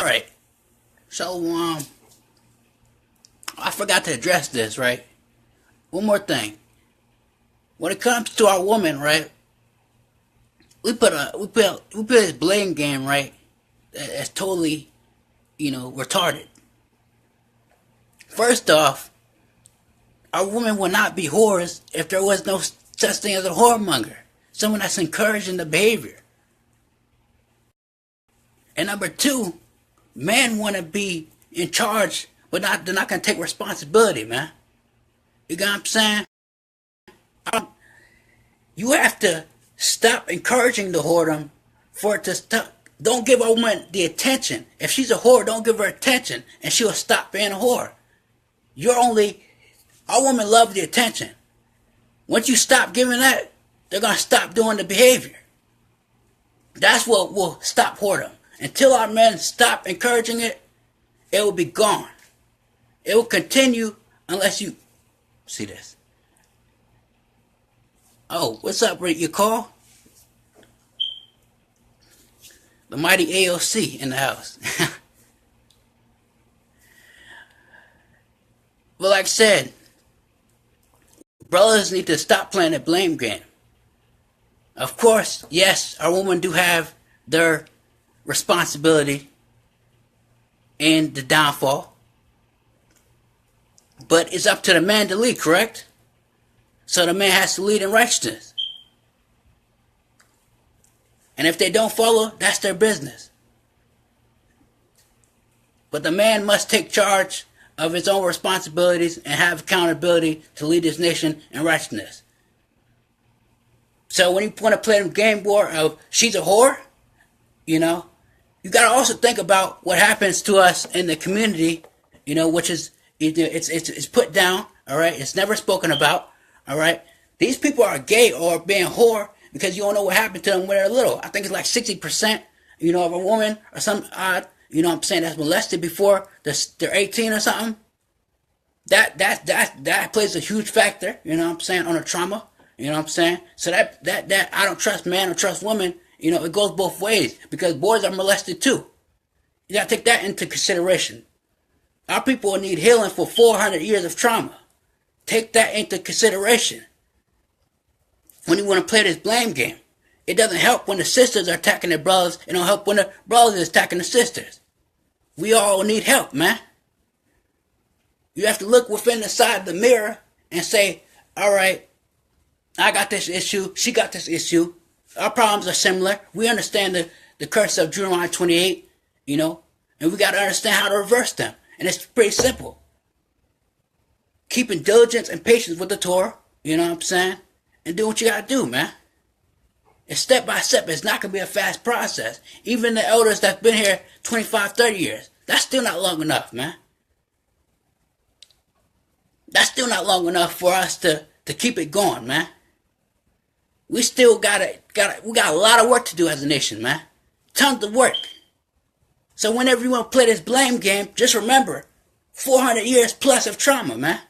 right. So, I forgot to address this, right? One more thing. When it comes to our woman, right? We put this blame game, right? That's totally, retarded. First off, our women would not be whores if there was no such thing as a whoremonger. Someone that's encouraging the behavior. And number two, men want to be in charge, but they're not going to take responsibility, man. You got what I'm saying? You have to stop encouraging the whoredom for it to stop. Don't give a woman the attention. If she's a whore, don't give her attention, and she'll stop being a whore. Our women love the attention. Once you stop giving that, they're going to stop doing the behavior. That's what will stop whoredom. Until our men stop encouraging it, it will be gone. It will continue unless you see this. Oh, what's up, Rick? You call? The mighty AOC in the house. But like I said, brothers need to stop playing the blame game. Of course, yes, our women do have their responsibility in the downfall. But it's up to the man to lead, correct? So the man has to lead in righteousness. And if they don't follow, that's their business. But the man must take charge of his own responsibilities and have accountability to lead his nation in righteousness. So when you want to play the game war of she's a whore, you got to also think about what happens to us in the community, which is it's put down, all right? It's never spoken about, all right? These people are gay or being whore because you don't know what happened to them when they're little. I think it's like 60%, of a woman or some odd, that's molested before they're 18 or something. That plays a huge factor, on the trauma, So that I don't trust man or trust woman, it goes both ways because boys are molested too. You gotta take that into consideration. Our people will need healing for 400 years of trauma. Take that into consideration when you want to play this blame game. It doesn't help when the sisters are attacking their brothers. It don't help when the brothers are attacking the sisters. We all need help, man. You have to look within the side of the mirror and say, all right, I got this issue. She got this issue. Our problems are similar. We understand the curse of Deuteronomy 28, and we got to understand how to reverse them. And it's pretty simple. Keeping diligence and patience with the Torah, and do what you got to do, man. It's step by step. It's not going to be a fast process. Even the elders that's been here 25, 30 years, that's still not long enough, man. That's still not long enough for us to keep it going, man. We still got a lot of work to do as a nation, man. Tons of work. So whenever you want to play this blame game, just remember, 400 years plus of trauma, man.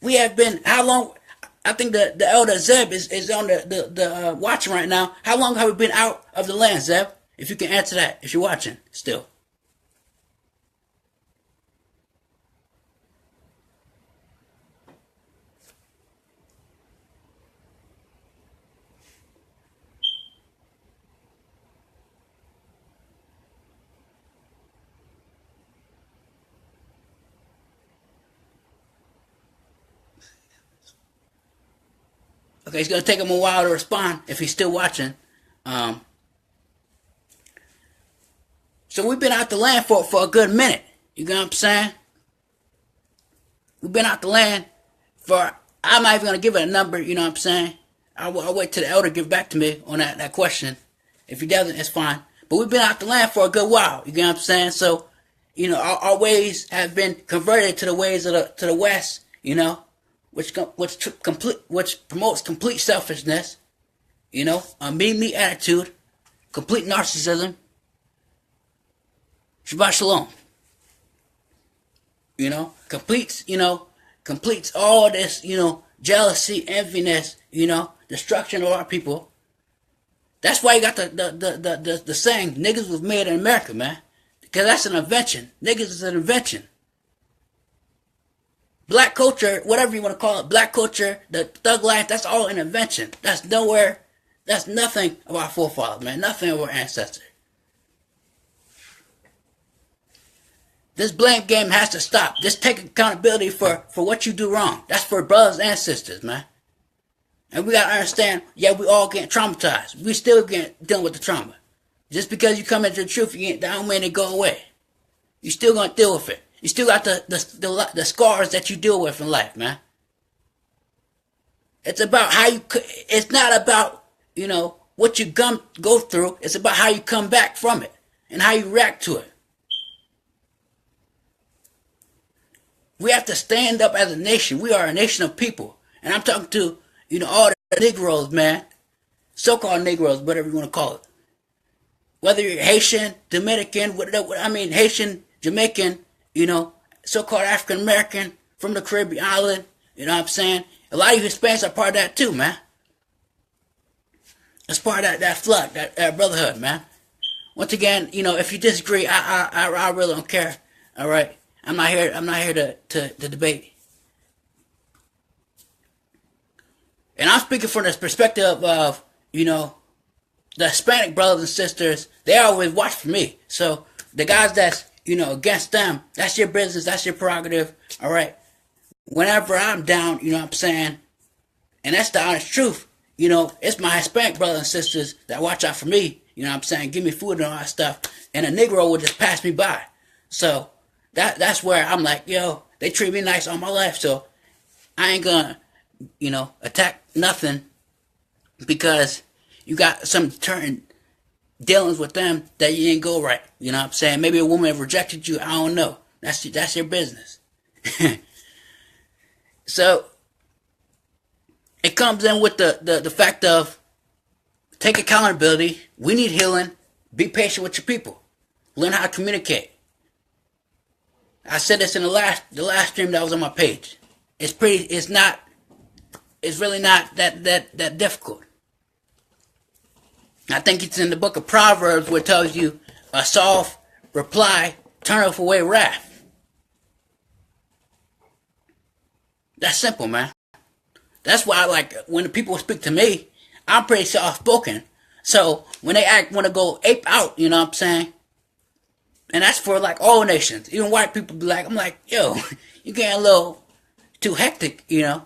We have been, how long, I think the elder Zeb is on the watching right now. How long have we been out of the land, Zeb? If you can answer that, if you're watching still. Okay, it's going to take him a while to respond if he's still watching. So we've been out the land for a good minute. You know what I'm saying? We've been out the land for, I'm not even going to give it a number, you know what I'm saying? I'll wait till the elder give back to me on that question. If he doesn't, it's fine. But we've been out the land for a good while, you know what I'm saying? So, our ways have been converted to the ways of the West, which promotes complete selfishness, a me attitude, complete narcissism. Shabbat shalom. Completes all this, jealousy, enviness, destruction of our people. That's why you got the saying, niggas was made in America, man. Because that's an invention. Niggas is an invention. Black culture, whatever you want to call it, black culture, the thug life, that's all an invention. That's nowhere, that's nothing of our forefathers, man. Nothing of our ancestors. This blame game has to stop. Just take accountability for what you do wrong. That's for brothers and sisters, man. And we gotta understand, yeah, we all get traumatized. We still get dealing with the trauma. Just because you come into the truth, you ain't, that don't mean it go away. You still gonna deal with it. You still got the scars that you deal with in life, man. It's about how you. It's not about, you know, what you go through. It's about how you come back from it and how you react to it. We have to stand up as a nation. We are a nation of people, and I'm talking to, you know, all the Negroes, man, so-called Negroes, whatever you want to call it. Whether you're Haitian, Dominican, Haitian, Jamaican, you know, so-called African American from the Caribbean island, you know what I'm saying? A lot of you Hispanics are part of that too, man. It's part of that flood, that brotherhood, man. Once again, you know, if you disagree, I really don't care. All right, I'm not here to debate. And I'm speaking from this perspective of, you know, the Hispanic brothers and sisters. They always watch for me. So the guys that's, you know, against them, that's your business, that's your prerogative, all right? Whenever I'm down, you know what I'm saying? And that's the honest truth. You know, it's my Hispanic brothers and sisters that watch out for me, you know what I'm saying? Give me food and all that stuff. And a Negro will just pass me by. So that's where I'm like, yo, they treat me nice all my life, so I ain't gonna, you know, attack nothing because you got some certain dealings with them that you didn't go right. You know what I'm saying? Maybe a woman rejected you. I don't know. That's your business. So it comes in with the fact of take accountability. We need healing. Be patient with your people. Learn how to communicate. I said this in the last stream that was on my page. It's really not that difficult. I think it's in the book of Proverbs where it tells you a soft reply turneth away wrath. That's simple, man. That's why, like, when the people speak to me, I'm pretty soft-spoken. So when they want to go ape out, you know what I'm saying? And that's for, like, all nations. Even white people be like, I'm like, yo, you getting a little too hectic, you know?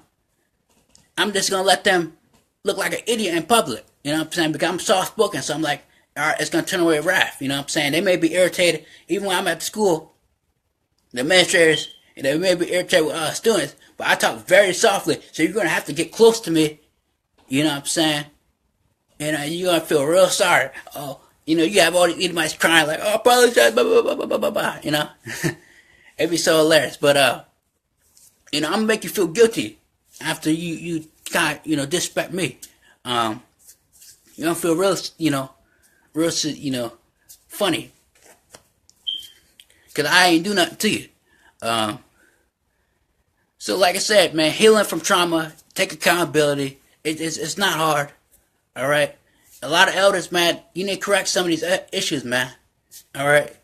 I'm just going to let them look like an idiot in public. You know what I'm saying? Because I'm soft-spoken, so I'm like, all right, it's going to turn away wrath. You know what I'm saying? They may be irritated. Even when I'm at school, the administrators, they may be irritated with students, but I talk very softly, so you're going to have to get close to me. You know what I'm saying? And you're going to feel real sorry. Oh, you know, you have all these idiots crying like, oh, apologize, blah, blah, blah, blah, blah, blah, blah, you know? It'd be so hilarious. But, you know, I'm going to make you feel guilty after you kind of, you know, disrespect me. You don't feel real, funny. Because I ain't do nothing to you. So like I said, man, healing from trauma, take accountability. It's not hard. All right? A lot of elders, man, you need to correct some of these issues, man. All right?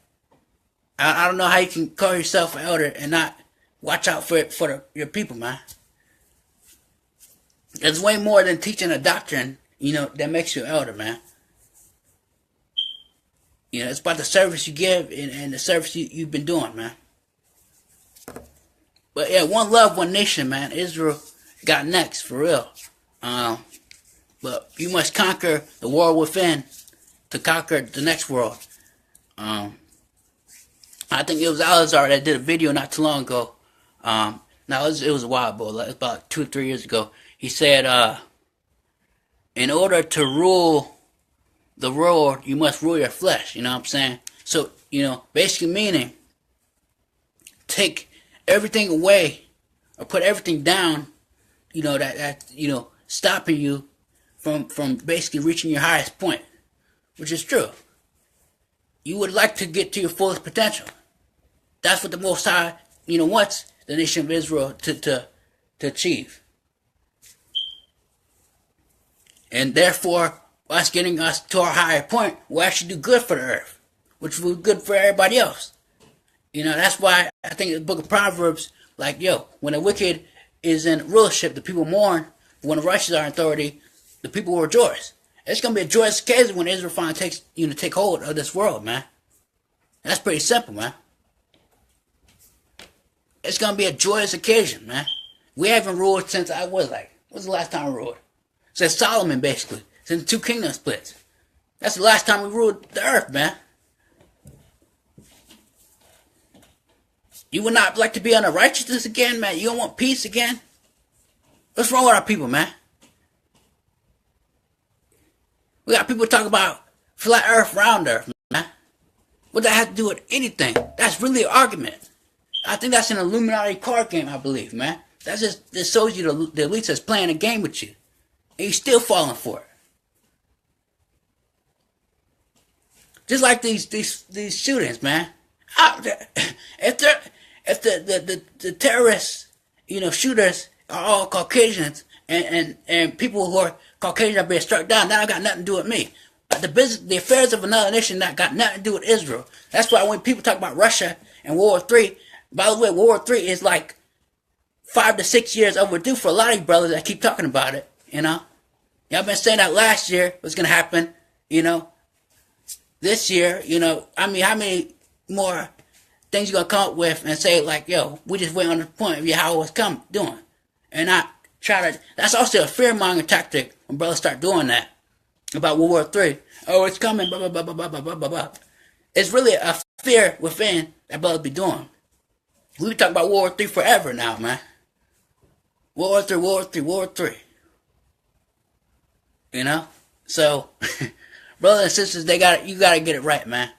I don't know how you can call yourself an elder and not watch out for your people, man. There's way more than teaching a doctrine, you know, that makes you an elder, man. You know, it's about the service you give and the service you've been doing, man. But yeah, one love, one nation, man. Israel got next, for real. But you must conquer the world within to conquer the next world. I think it was Yazar that did a video not too long ago. Now it was a while ago, like about 2 or 3 years ago. He said, in order to rule the world, you must rule your flesh. You know what I'm saying? So, you know, basically meaning take everything away or put everything down, you know, that you know, stopping you from basically reaching your highest point, which is true. You would like to get to your fullest potential. That's what the Most High, you know, wants the nation of Israel to achieve. And therefore, us getting us to our higher point will actually do good for the earth. which was good for everybody else. That's why I think the book of Proverbs, like, when the wicked is in rulership, the people mourn. But when the righteous are in authority, the people will rejoice. It's gonna be a joyous occasion when Israel finally take hold of this world, man. That's pretty simple, man. It's gonna be a joyous occasion, man. We haven't ruled since what's the last time we ruled? Since Solomon, basically. Since the two kingdom splits. That's the last time we ruled the earth, man. You would not like to be under righteousness again, man? You don't want peace again? What's wrong with our people, man? We got people talking about flat earth, round earth, man. What that have to do with anything? That's really an argument. I think that's an Illuminati card game, I believe, man. That just shows you the elites that's playing a game with you. And you're still falling for it. Just like these shootings, man. If the terrorists, shooters are all Caucasians and people who are Caucasian are being struck down, that got nothing to do with me. The affairs of another nation that got nothing to do with Israel. That's why when people talk about Russia and World War III, by the way, World War III is like 5 to 6 years overdue for a lot of you brothers that keep talking about it, Y'all been saying that last year was going to happen, This year, how many more things you going to come up with and say, like, we just wait on the point of how it was doing. And not try to, that's also a fear-mongering tactic when brothers start doing that about World War III. Oh, it's coming, blah, blah, blah, blah, blah, blah, blah, blah. It's really a fear within that brothers be doing. We be talking about World War III forever now, man. World War III, World War III, World War III. So, brothers and sisters, you gotta get it right, man.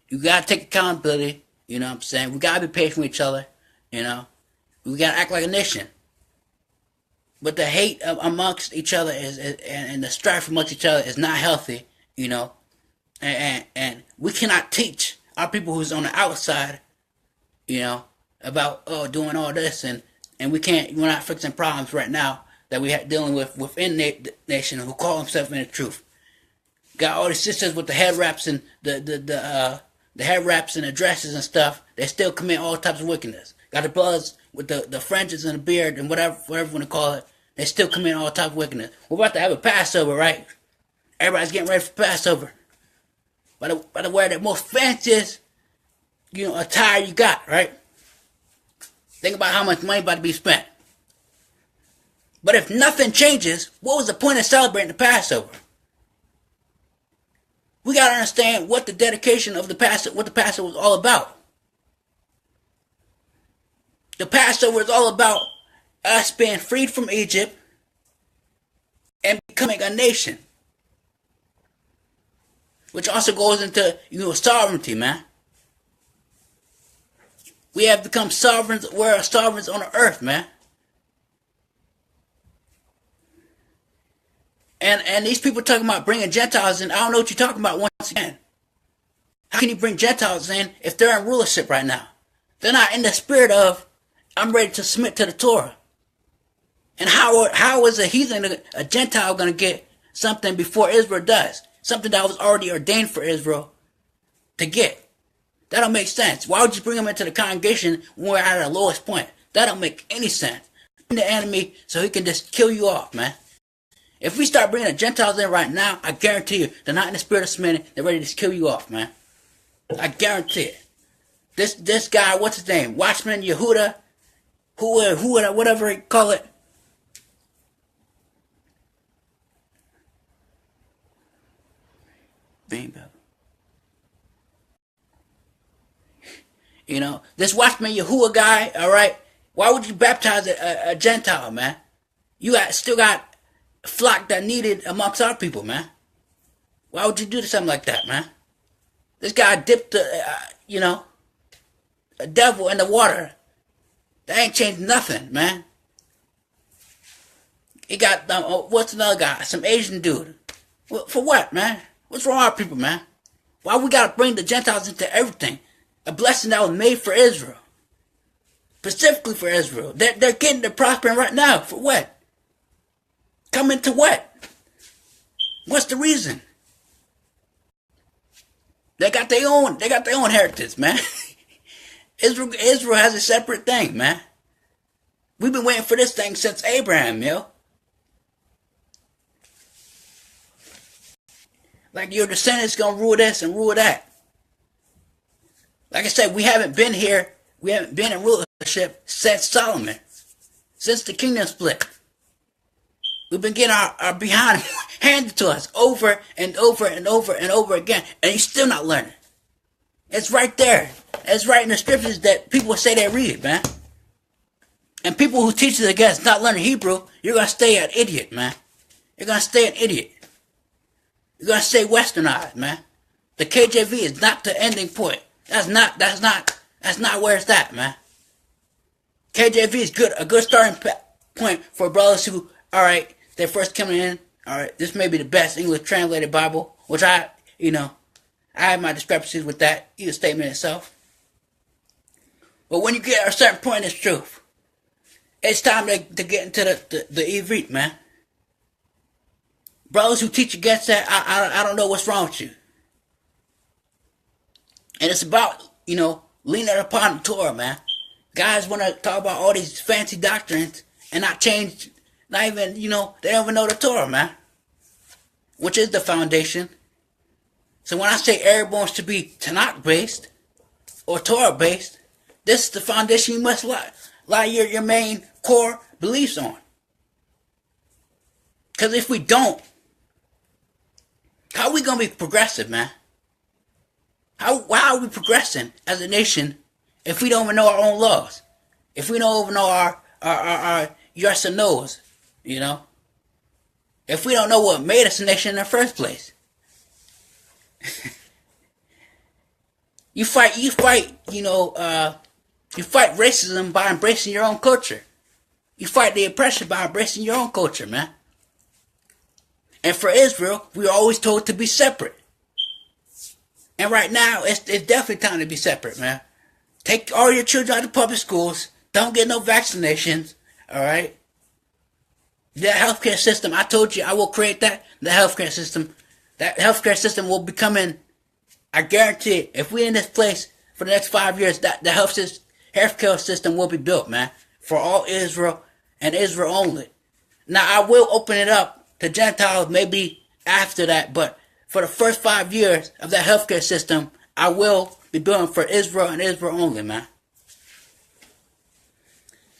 You gotta take accountability, you know what I'm saying? We gotta be patient with each other, We gotta act like a nation. But the hate amongst each other and the strife amongst each other is not healthy, And we cannot teach our people who's on the outside, about doing all this and we're not fixing problems right now that we are dealing with within the nation who call themselves in the truth. Got all these sisters with the head wraps and the head wraps and the dresses and stuff. They still commit all types of wickedness. Got the brothers with the fringes and the beard and whatever you want to call it. They still commit all types of wickedness. We're about to have a Passover, right? Everybody's getting ready for Passover. By the way, the most fanciest, attire you got, right? Think about how much money about to be spent. But if nothing changes, what was the point of celebrating the Passover? We got to understand what the dedication of the Passover, what the Passover was all about. The Passover is all about us being freed from Egypt and becoming a nation. Which also goes into, sovereignty, man. We have become sovereigns. We're sovereigns on the earth, man. And these people talking about bringing Gentiles in. I don't know what you're talking about once again. How can you bring Gentiles in if they're in rulership right now? They're not in the spirit of, I'm ready to submit to the Torah. And how is a heathen, a Gentile, going to get something before Israel does? Something that was already ordained for Israel to get. That don't make sense. Why would you bring them into the congregation when we're at our lowest point? That don't make any sense. Bring the enemy so he can just kill you off, man. If we start bringing the Gentiles in right now, I guarantee you, they're not in the spirit of submitting. They're ready to kill you off, man. I guarantee it. This guy, what's his name? Watchman Yehuda, who whatever you call it. Bingo. This Watchman Yahuwah guy, all right? Why would you baptize a Gentile, man? You still got flock that needed amongst our people, man. Why would you do something like that, man? This guy dipped, a devil in the water. That ain't changed nothing, man. He got, what's another guy? Some Asian dude. For what, man? What's wrong with our people, man? Why we gotta bring the Gentiles into everything? A blessing that was made for Israel. Specifically for Israel. They're prospering right now. For what? Come into what? What's the reason? They got their own heritage, man. Israel has a separate thing, man. We've been waiting for this thing since Abraham, yo. Like your descendants gonna rule this and rule that. Like I said, we haven't been here. We haven't been in rulership since Solomon, since the kingdom split. We've been getting our behind handed to us over and over and over and over again, and you're still not learning. It's right there. It's right in the scriptures that people say they read, man. And people who teach you against not learning Hebrew, you're gonna stay an idiot, man. You're gonna stay an idiot. You're gonna stay westernized, man. The KJV is not the ending point. That's not where it's at, man. KJV is a good starting point for brothers who, alright, they're first coming in. Alright, this may be the best English translated Bible, which I have my discrepancies with that, either statement itself. But when you get a certain point in truth, it's time to get into the Ivrit, man. Brothers who teach against that, I don't know what's wrong with you. And it's about, leaning upon the Torah, man. Guys want to talk about all these fancy doctrines and not change, not even, they don't even know the Torah, man. Which is the foundation. So when I say everyone should be Tanakh based or Torah based, this is the foundation you must lie your main core beliefs on. Because if we don't, how are we going to be progressive, man? How are we progressing as a nation if we don't even know our own laws? If we don't even know our yes and no's, If we don't know what made us a nation in the first place. You fight racism by embracing your own culture. You fight the oppression by embracing your own culture, man. And for Israel, we were always told to be separate. And right now, it's definitely time to be separate, man. Take all your children out of public schools. Don't get no vaccinations, all right? That healthcare system, I told you I will create that. The healthcare system, that healthcare system will be coming, I guarantee it. If we're in this place for the next 5 years, that the healthcare system will be built, man. For all Israel and Israel only. Now, I will open it up to Gentiles maybe after that, but for the first 5 years of that healthcare system, I will be building for Israel and Israel only, man.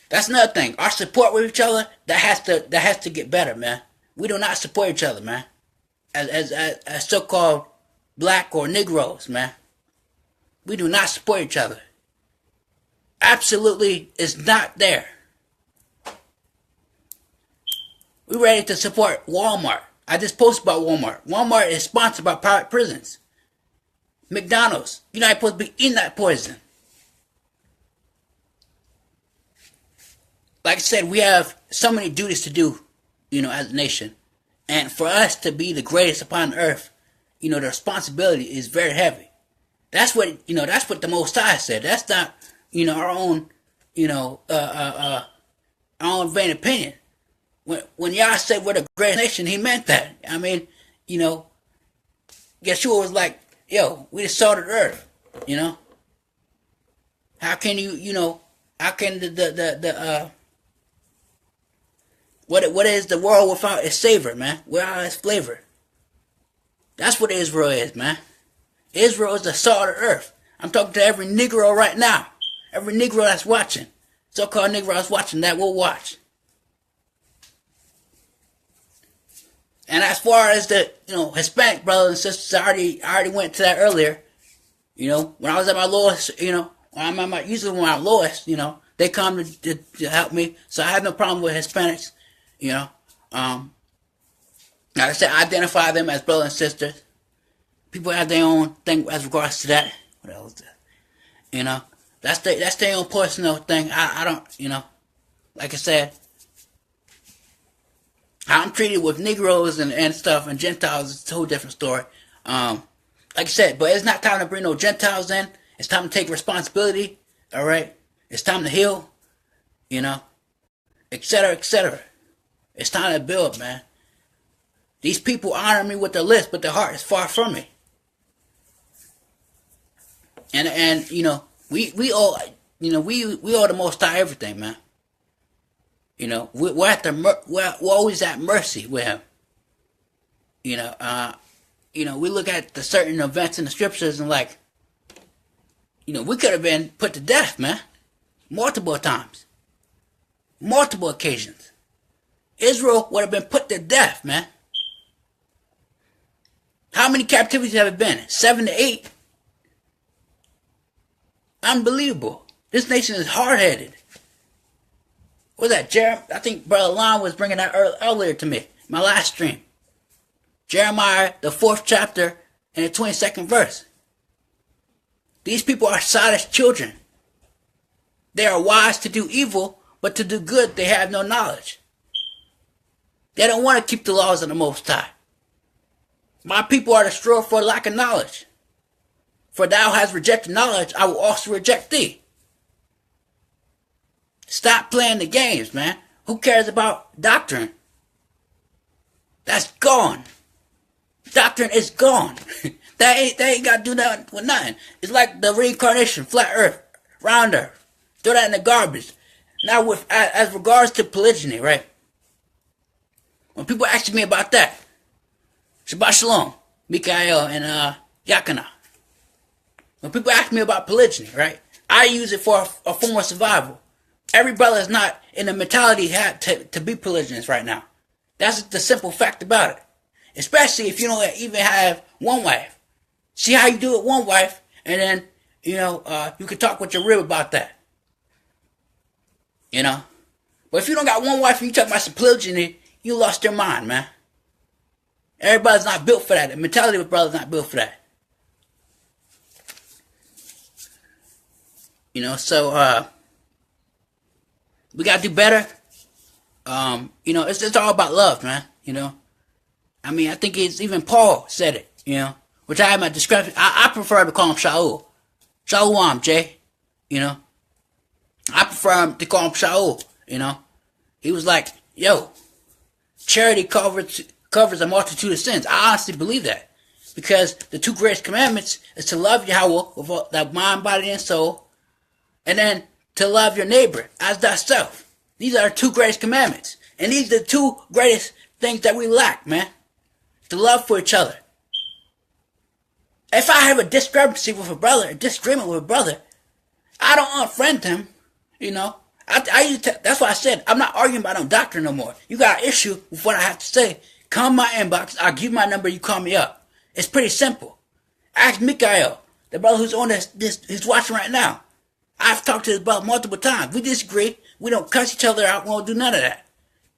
That's another thing. Our support with each other, that has to get better, man. We do not support each other, man. As so-called black or Negroes, man. We do not support each other. Absolutely is not there. We're ready to support Walmart. I just posted about Walmart. Walmart is sponsored by private prisons. McDonald's. You're not supposed to be eating that poison. Like I said, we have so many duties to do, as a nation. And for us to be the greatest upon earth, the responsibility is very heavy. That's what, that's what the Most High said. That's not, our own, our own vain opinion. When Yah said we're the greatest nation, he meant that. I mean, Yeshua was like, yo, we the salt of the earth, How can how can what is the world without its savor, man? Without its flavor? That's what Israel is, man. Israel is the salt of the earth. I'm talking to every Negro right now. Every Negro that's watching. So-called Negro that's watching that will watch. And as far as the, Hispanic brothers and sisters, I already went to that earlier. When I was at my lowest, when I'm at usually when I'm lowest, they come to help me. So I have no problem with Hispanics, Like I said, I identify them as brothers and sisters. People have their own thing as regards to that. What else? That's their own personal thing. I don't, like I said, how I'm treated with Negroes and stuff and Gentiles is a whole different story. Like I said, but it's not time to bring no Gentiles in. It's time to take responsibility. All right, it's time to heal. Etc. etc. It's time to build, man. These people honor me with their lips, but their heart is far from me. And we owe we owe the Most High everything, man. We're at we're always at mercy with him. You know, uh, we look at the certain events in the scriptures and like, we could have been put to death, man, multiple times, multiple occasions. Israel would have been put to death, man. How many captivities have it been? 7 to 8. Unbelievable. This nation is hard-headed. What was that, Jeremiah? I think Brother Lon was bringing that earlier to me. My last stream. Jeremiah, the 4th chapter, and the 22nd verse. These people are Sodom's children. They are wise to do evil, but to do good they have no knowledge. They don't want to keep the laws of the Most High. My people are destroyed for lack of knowledge. For thou hast rejected knowledge, I will also reject thee. Stop playing the games, man. Who cares about doctrine? That's gone. Doctrine is gone. They ain't got to do nothing with nothing. It's like the reincarnation, flat earth, round earth. Throw that in the garbage. Now, as regards to polygyny, right? When people ask me about that, Shabbat Shalom, Mikael, and Yakana. When people ask me about polygyny, right? I use it for a form of survival. Every brother is not in the mentality to be polygynous right now. That's the simple fact about it. Especially if you don't even have one wife. See how you do it one wife, and then, you can talk with your rib about that. But if you don't got one wife and you talk about some polygyny, you lost your mind, man. Everybody's not built for that. The mentality of a brother's not built for that. So we gotta do better. It's all about love, man. I think it's even Paul said it, which I have my discrepancy. I prefer to call him Shaul. Shalom, Jay. I prefer to call him Shaul, He was like, yo, charity covers a multitude of sins. I honestly believe that. Because the 2 greatest commandments is to love Yahweh with all that mind, body, and soul. And then to love your neighbor as thyself. These are the 2 greatest commandments. And these are the 2 greatest things that we lack, man. To love for each other. If I have a discrepancy with a brother, a disagreement with a brother, I don't unfriend him, that's why I said, I'm not arguing about no doctrine no more. You got an issue with what I have to say, come my inbox, I'll give you my number, you call me up. It's pretty simple. Ask Mikael, the brother who's on who's watching right now. I've talked to his brother multiple times. We disagree. We don't cuss each other out. We don't do none of that.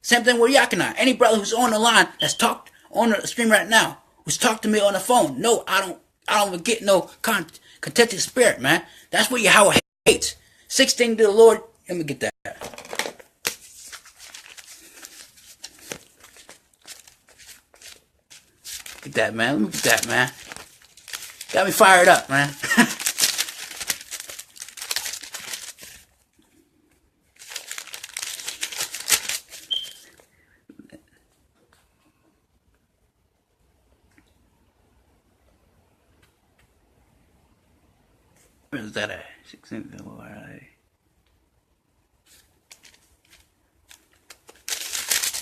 Same thing with Yakina. Any brother who's on the line that's talked on the stream right now, who's talked to me on the phone. No, I don't get no contented spirit, man. That's what Yahweh hates. 16 to the Lord. Let me get that. Get that, man. Let me get that, man. Got me fired up, man. Where's that at? 16th of the Lord.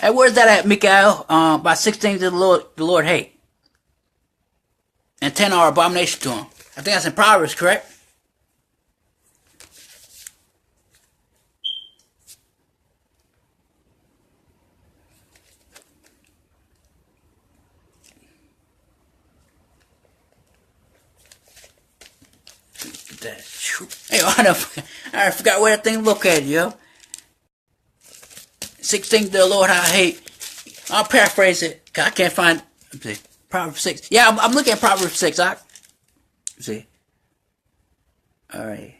Hey, where's that at, Mikael? By 16 to the Lord hate. And 10 are abomination to him. I think that's in Proverbs, correct? Hey, I forgot where that thing located, yo. 16 to the Lord I hate. I'll paraphrase it. I can't find. Let's see. Proverbs 6. Yeah, I'm looking at Proverbs 6. Let's see. All right.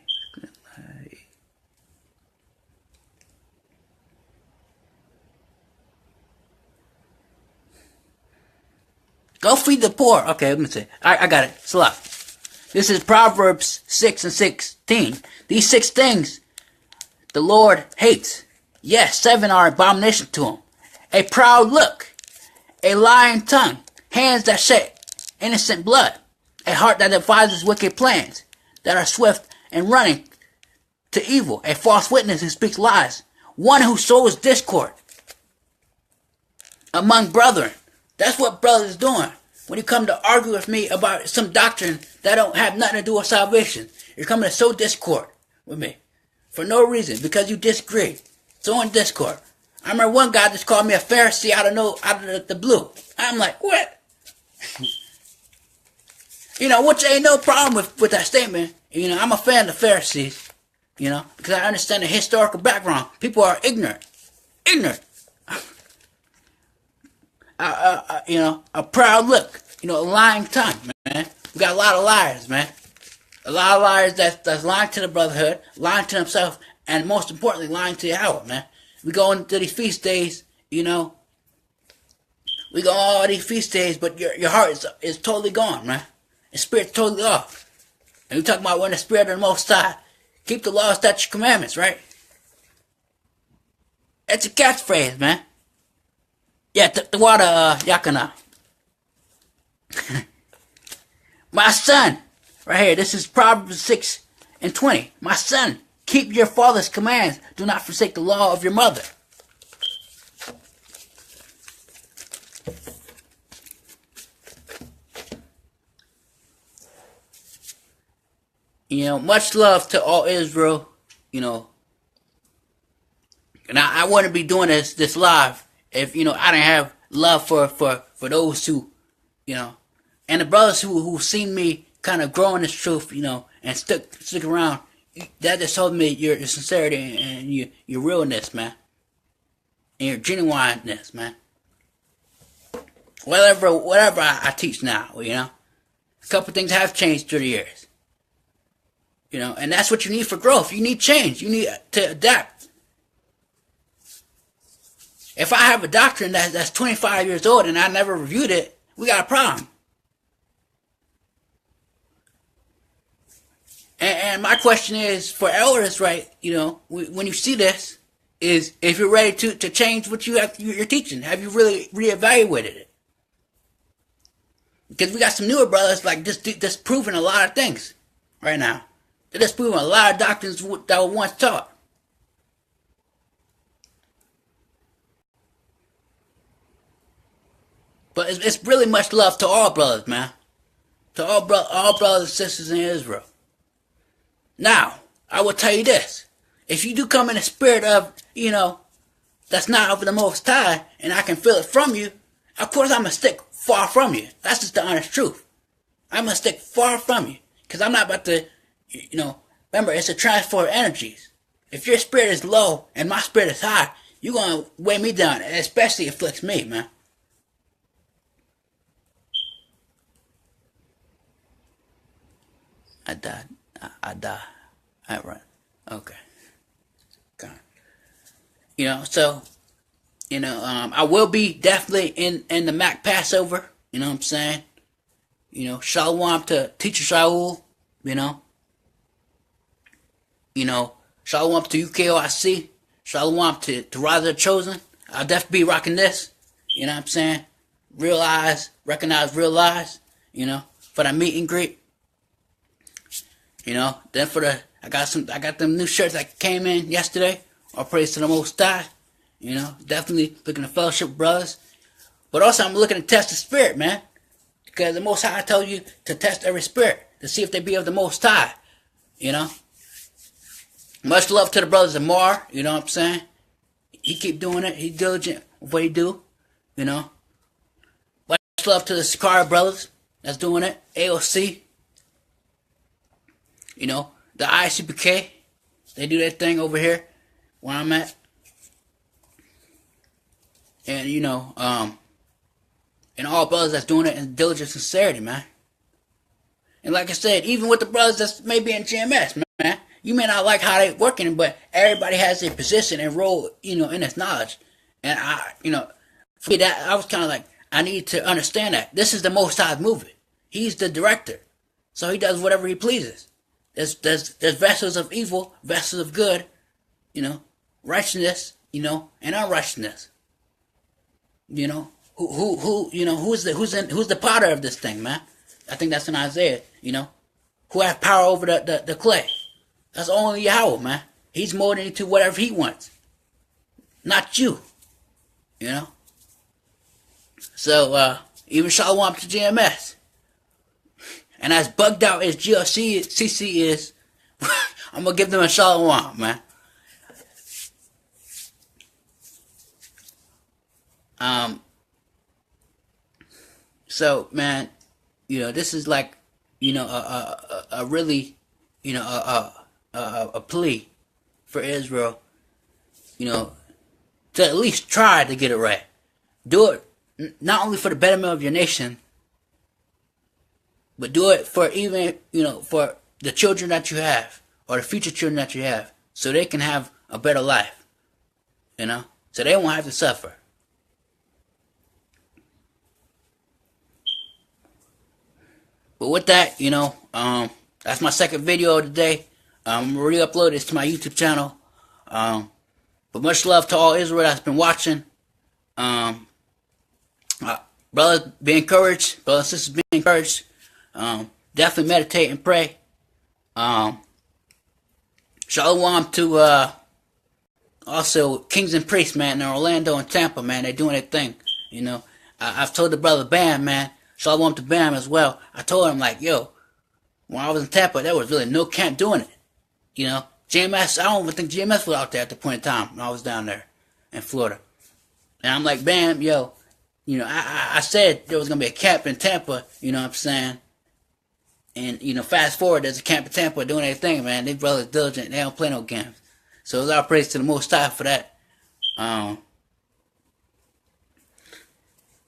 Go feed the poor. Okay, let me see. I got it. Slap. This is Proverbs 6 and 16. These 6 things the Lord hates. Yes, 7 are abomination to him. A proud look, a lying tongue, hands that shed innocent blood, a heart that devises wicked plans, that are swift and running to evil, a false witness who speaks lies, one who sows discord among brethren. That's what brothers doing. When you come to argue with me about some doctrine that don't have nothing to do with salvation, you're coming to sow discord with me for no reason because you disagree. Sowing discord. I remember one guy just called me a Pharisee out of the blue. I'm like, what? Which ain't no problem with that statement. I'm a fan of the Pharisees. Because I understand the historical background. People are ignorant. Ignorant. A proud look, a lying tongue, man. We got a lot of liars, man. A lot of liars that's lying to the brotherhood, lying to themselves, and most importantly, lying to Yahweh, man. We go into these feast days, we go all these feast days, but your heart is totally gone, man. Your spirit's totally off. And we talk about when the Spirit of the Most High, keep the law, statutes, commandments, right? It's a catchphrase, man. Yeah, the water, Yakana. My son, right here, this is Proverbs 6:20. My son, keep your father's commands. Do not forsake the law of your mother. Much love to all Israel, and I wouldn't be doing this live if, I didn't have love for those who, and the brothers who seen me kind of grow in this truth, and stick around. That just told me your sincerity and your realness, man. And your genuineness, man. Whatever I teach now, a couple things have changed through the years. And that's what you need for growth. You need change. You need to adapt. If I have a doctrine that's 25 years old and I never reviewed it, we got a problem. And my question is for elders, right? When you see this, is if you're ready to change what you're teaching. Have you really reevaluated it? Because we got some newer brothers like just proving a lot of things right now. They're just proving a lot of doctrines that were once taught. But it's really much love to all brothers, man. To all brothers and sisters in Israel. Now, I will tell you this. If you do come in the spirit of, that's not of the Most High, and I can feel it from you, of course I'm going to stick far from you. That's just the honest truth. I'm going to stick far from you. Because I'm not about to, remember, it's a transfer of energies. If your spirit is low and my spirit is high, you're going to weigh me down, and especially afflicts me, man. I died. All right. Okay. So, I will be definitely in the Mac Passover. You know what I'm saying? Shalom to Teacher Shaul. Shalom to UKOIC. Shalom to Rise Chosen. I'll definitely be rocking this. You know what I'm saying? Real eyes, recognize real eyes. For that meet and greet. Then I got them new shirts that came in yesterday. All praise to the Most High. Definitely looking to fellowship with brothers. But also I'm looking to test the spirit, man. Because the Most High told you to test every spirit. To see if they be of the Most High. Much love to the brothers of Mar. You know what I'm saying? He keep doing it. He's diligent with what he do. Much love to the Sakara brothers that's doing it. AOC. The ICPK, they do their thing over here where I'm at. And, and all brothers that's doing it in diligent sincerity, man. And like I said, even with the brothers that's maybe in GMS, man, you may not like how they working, but everybody has their position and role, in this knowledge. And for me, that I was kind of like, I need to understand that. This is the Most High's movie. He's the director. So he does whatever he pleases. There's vessels of evil, vessels of good, righteousness, and unrighteousness. Who's the potter of this thing, man? I think that's in Isaiah, who have power over the clay. That's only Yahweh, man. He's molding it to whatever he wants. Not you. You know? So, even Shalom to GMS. And as bugged out as GLCC is, I'm going to give them a Shalom, man. So, man, this is like, a really, a plea for Israel, to at least try to get it right. Do it not only for the betterment of your nation, but do it for even, for the children that you have, or the future children that you have, so they can have a better life, so they won't have to suffer. But with that, that's my second video of the day. I'm going to re-upload this to my YouTube channel. But much love to all Israel that's been watching. Brothers, be encouraged. Brothers and sisters, be encouraged. Definitely meditate and pray. Shalom to also Kings and Priests, man, in Orlando and Tampa, man. They're doing their thing. I've told the brother Bam, man. Shalom to Bam as well. I told him, like, yo, when I was in Tampa, there was really no camp doing it. GMS, I don't even think GMS was out there at the point in time when I was down there in Florida. And I'm like, Bam, yo, I said there was going to be a camp in Tampa, you know what I'm saying? And, fast forward, there's a camp in Tampa doing their thing, man. These brothers diligent. They don't play no games. So it's all praise to the Most High for that.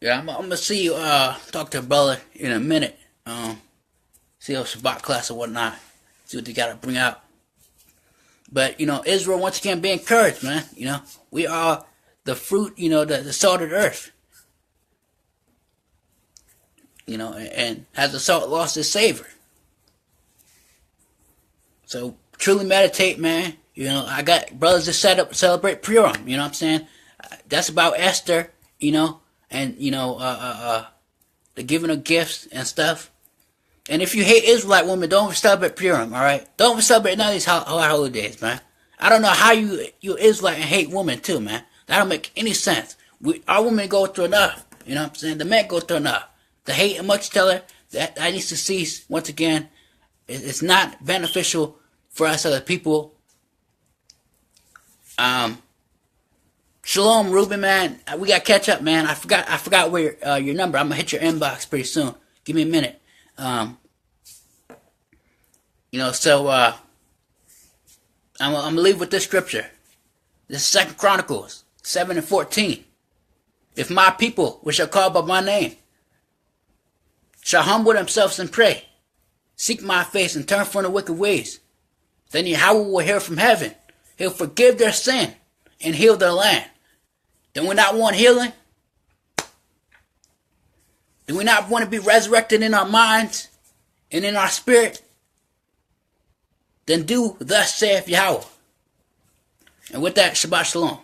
Yeah, I'm going to see you, talk to a brother in a minute. See how Shabbat class or whatnot. See what they got to bring out. But, Israel, once again, be encouraged, man. We are the fruit, the salt of the earth. And has the salt lost its savor? So, truly meditate, man. I got brothers that celebrate Purim, you know what I'm saying? That's about Esther, and, the giving of gifts and stuff. And if you hate Israelite women, don't celebrate Purim, alright? Don't celebrate none of these holidays, man. I don't know how you Israelite and hate women too, man. That don't make any sense. Our women go through enough, you know what I'm saying? The men go through enough. The hate amongst each other, that needs to cease once again. It's not beneficial for us other people. Shalom, Ruben, man. We got to catch up, man. I forgot where your number. I'm gonna hit your inbox pretty soon. Give me a minute. So I'm gonna leave with this scripture. This is 2 Chronicles 7:14. If my people, which are called by my name, shall humble themselves and pray, seek my face and turn from the wicked ways, then Yahweh will hear from heaven. He'll forgive their sin and heal their land. Do we not want healing? Do we not want to be resurrected in our minds and in our spirit? Then do thus saith Yahweh. And with that, Shabbat Shalom.